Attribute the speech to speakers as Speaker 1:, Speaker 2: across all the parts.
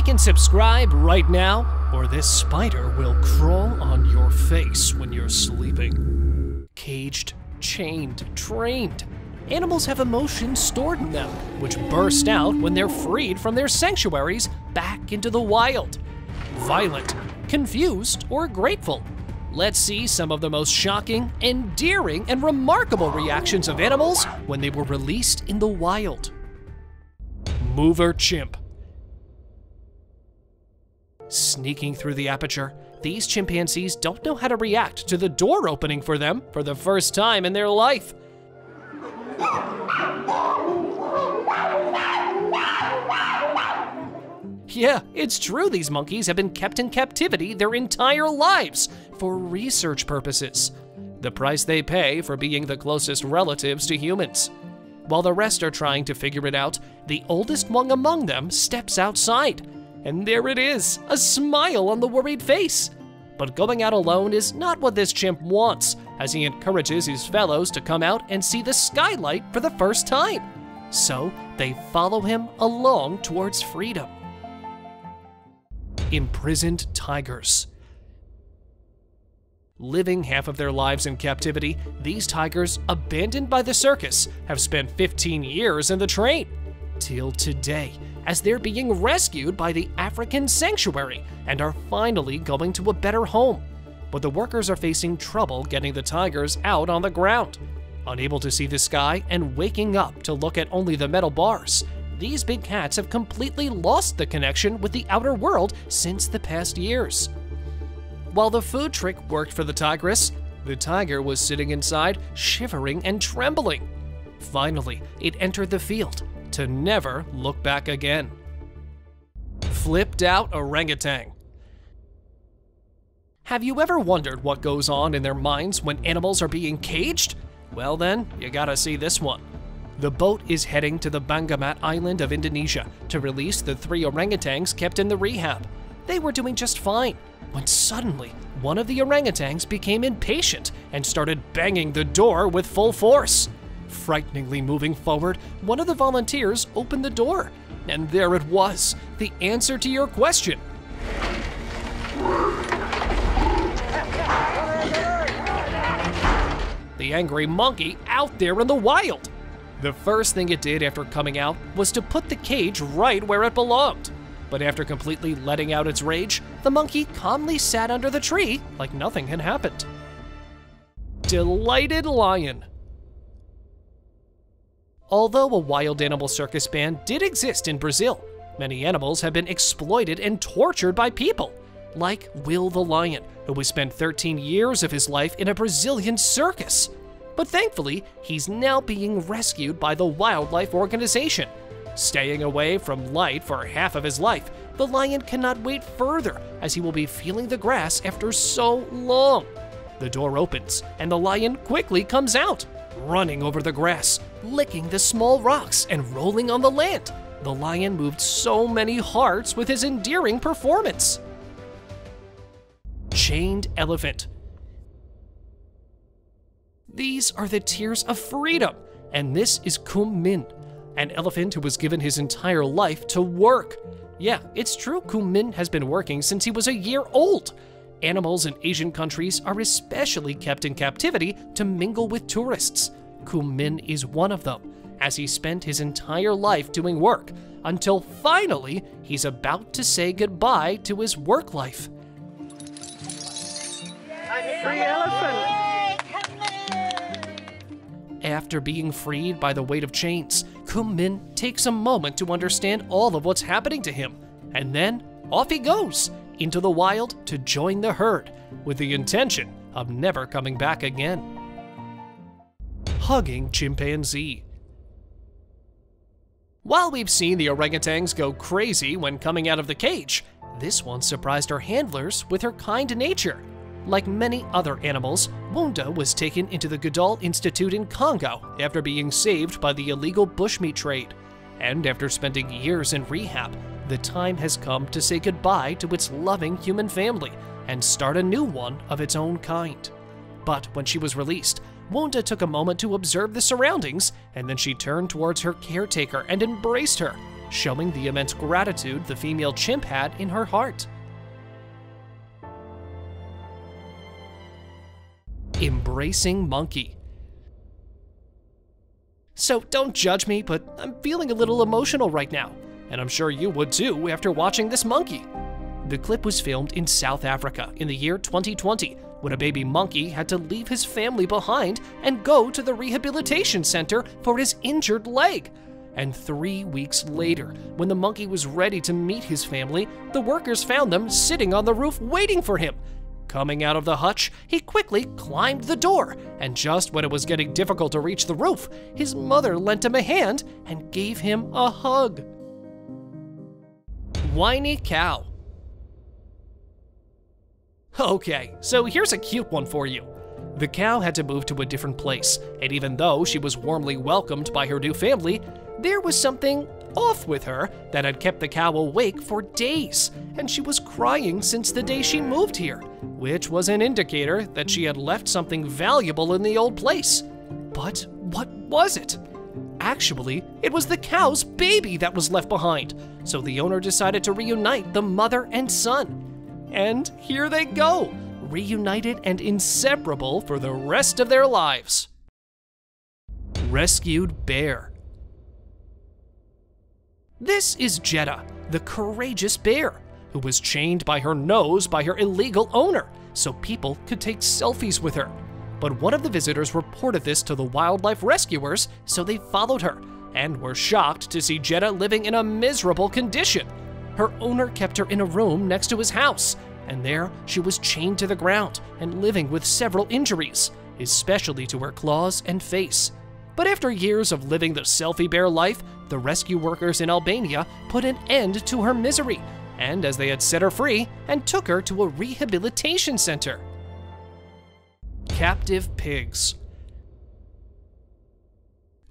Speaker 1: Like and subscribe right now, or this spider will crawl on your face when you're sleeping. Caged, chained, trained. Animals have emotions stored in them, which burst out when they're freed from their sanctuaries back into the wild. Violent, confused, or grateful. Let's see some of the most shocking, endearing, and remarkable reactions of animals when they were released in the wild. Mover chimp. Sneaking through the aperture, these chimpanzees don't know how to react to the door opening for them for the first time in their life. Yeah, it's true these monkeys have been kept in captivity their entire lives for research purposes. The price they pay for being the closest relatives to humans. While the rest are trying to figure it out, the oldest one among them steps outside. And there it is, a smile on the worried face. But going out alone is not what this chimp wants, as he encourages his fellows to come out and see the skylight for the first time. So they follow him along towards freedom. Imprisoned tigers. Living half of their lives in captivity, these tigers, abandoned by the circus, have spent 15 years in the train. Till today, as they're being rescued by the African sanctuary and are finally going to a better home. But the workers are facing trouble getting the tigers out on the ground. Unable to see the sky and waking up to look at only the metal bars, these big cats have completely lost the connection with the outer world since the past years. While the food trick worked for the tigress, the tiger was sitting inside, shivering and trembling. Finally, it entered the field to never look back again. Flipped out orangutan. Have you ever wondered what goes on in their minds when animals are being caged? Well then, you gotta see this one. The boat is heading to the Bangamat Island of Indonesia to release the 3 orangutans kept in the rehab. They were doing just fine, when suddenly one of the orangutans became impatient and started banging the door with full force. Frighteningly moving forward, one of the volunteers opened the door, and there it was, the answer to your question. The angry monkey out there in the wild. The first thing it did after coming out was to put the cage right where it belonged. But after completely letting out its rage, the monkey calmly sat under the tree like nothing had happened. Delighted lion. Although a wild animal circus band did exist in Brazil, many animals have been exploited and tortured by people, like Will the lion, who has spent 13 years of his life in a Brazilian circus. But thankfully, he's now being rescued by the wildlife organization. Staying away from light for half of his life, the lion cannot wait further as he will be feeling the grass after so long. The door opens and the lion quickly comes out, running over the grass, licking the small rocks and rolling on the land. The lion moved so many hearts with his endearing performance. Chained elephant. These are the tears of freedom, and this is Min, an elephant who was given his entire life to work. Yeah, it's true, Min has been working since he was a year old. Animals in Asian countries are especially kept in captivity to mingle with tourists. Min is one of them, as he spent his entire life doing work, until finally he's about to say goodbye to his work life.
Speaker 2: I'm a free elephant!
Speaker 1: After being freed by the weight of chains, Min takes a moment to understand all of what's happening to him, and then off he goes into the wild to join the herd, with the intention of never coming back again. Hugging chimpanzee. While we've seen the orangutans go crazy when coming out of the cage, this one surprised her handlers with her kind nature. Like many other animals, Wunda was taken into the Goodall Institute in Congo after being saved by the illegal bushmeat trade. And after spending years in rehab, the time has come to say goodbye to its loving human family and start a new one of its own kind. But when she was released, Wunda took a moment to observe the surroundings, and then she turned towards her caretaker and embraced her. showing the immense gratitude the female chimp had in her heart. Embracing monkey. So don't judge me, but I'm feeling a little emotional right now, and I'm sure you would too after watching this monkey. The clip was filmed in South Africa in the year 2020, when a baby monkey had to leave his family behind and go to the rehabilitation center for his injured leg. And 3 weeks later, when the monkey was ready to meet his family, the workers found them sitting on the roof waiting for him. Coming out of the hutch, he quickly climbed the door, and just when it was getting difficult to reach the roof, his mother lent him a hand and gave him a hug. Whiny cow. Okay, so here's a cute one for you. The cow had to move to a different place, and even though she was warmly welcomed by her new family, there was something off with her that had kept the cow awake for days, and she was crying since the day she moved here, which was an indicator that she had left something valuable in the old place. But what was it? Actually, it was the cow's baby that was left behind, so the owner decided to reunite the mother and son. And here they go, reunited and inseparable for the rest of their lives. Rescued bear. This is Jetta, the courageous bear, who was chained by her nose by her illegal owner, so people could take selfies with her. But one of the visitors reported this to the wildlife rescuers, so they followed her, and were shocked to see Jetta living in a miserable condition. Her owner kept her in a room next to his house, and there she was chained to the ground and living with several injuries, especially to her claws and face. But after years of living the selfie bear life, the rescue workers in Albania put an end to her misery, and as they had set her free and took her to a rehabilitation center. Captive pigs.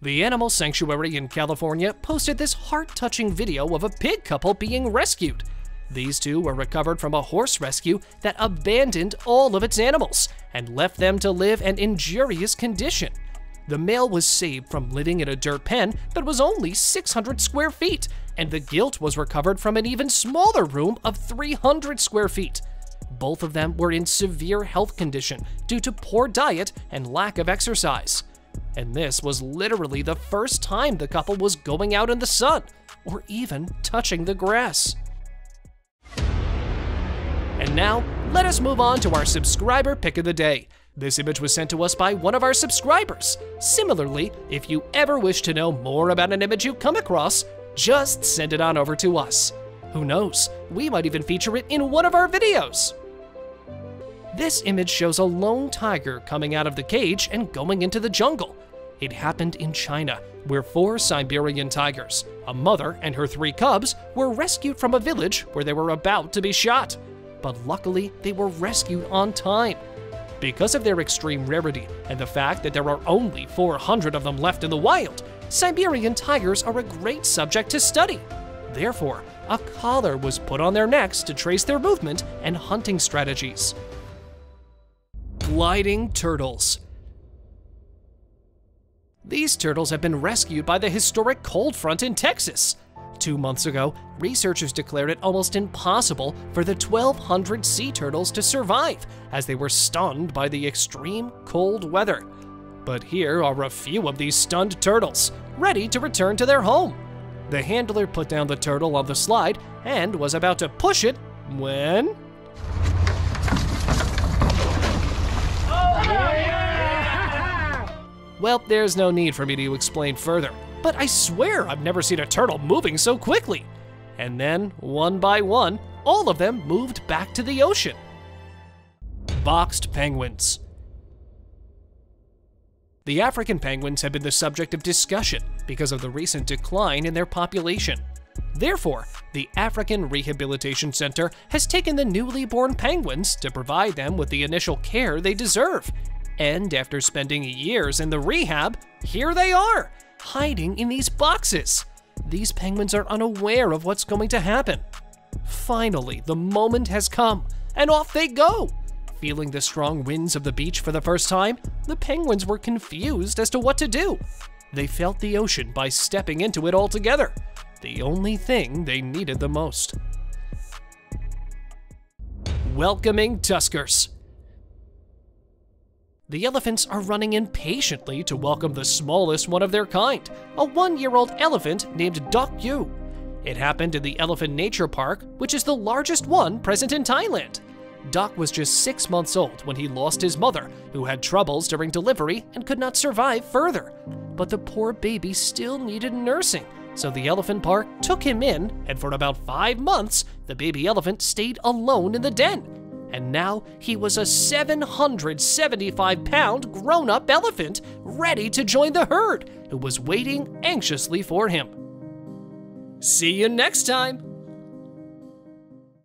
Speaker 1: The Animal Sanctuary in California posted this heart-touching video of a pig couple being rescued. These two were recovered from a horse rescue that abandoned all of its animals and left them to live in injurious condition. The male was saved from living in a dirt pen that was only 600 square feet, and the gilt was recovered from an even smaller room of 300 square feet. Both of them were in severe health condition due to poor diet and lack of exercise. And this was literally the first time the couple was going out in the sun, or even touching the grass. And now, let us move on to our subscriber pick of the day. This image was sent to us by one of our subscribers. Similarly, if you ever wish to know more about an image you come across, just send it on over to us. Who knows, we might even feature it in one of our videos. This image shows a lone tiger coming out of the cage and going into the jungle. It happened in China, where 4 Siberian tigers, a mother and her 3 cubs, were rescued from a village where they were about to be shot. But luckily, they were rescued on time. Because of their extreme rarity and the fact that there are only 400 of them left in the wild, Siberian tigers are a great subject to study. Therefore, a collar was put on their necks to trace their movement and hunting strategies. Gliding turtles. These turtles have been rescued by the historic cold front in Texas. 2 months ago, researchers declared it almost impossible for the 1,200 sea turtles to survive, as they were stunned by the extreme cold weather. But here are a few of these stunned turtles, ready to return to their home. The handler put down the turtle on the slide and was about to push it when... Well, there's no need for me to explain further, but I swear I've never seen a turtle moving so quickly. And then, one by one, all of them moved back to the ocean. Boxed penguins. The African penguins have been the subject of discussion because of the recent decline in their population. Therefore, the African Rehabilitation Center has taken the newly born penguins to provide them with the initial care they deserve. And after spending years in the rehab, here they are, hiding in these boxes. These penguins are unaware of what's going to happen. Finally, the moment has come, and off they go. Feeling the strong winds of the beach for the first time, the penguins were confused as to what to do. They felt the ocean by stepping into it altogether. the only thing they needed the most. Welcoming Tuskers. The elephants are running impatiently to welcome the smallest one of their kind, a 1-year-old elephant named Duck Yu. It happened in the Elephant Nature Park, which is the largest one present in Thailand. Duck was just 6 months old when he lost his mother, who had troubles during delivery and could not survive further. But the poor baby still needed nursing, so the elephant park took him in, and for about 5 months, the baby elephant stayed alone in the den. And now he was a 775-pound grown-up elephant ready to join the herd, who was waiting anxiously for him. See you next time!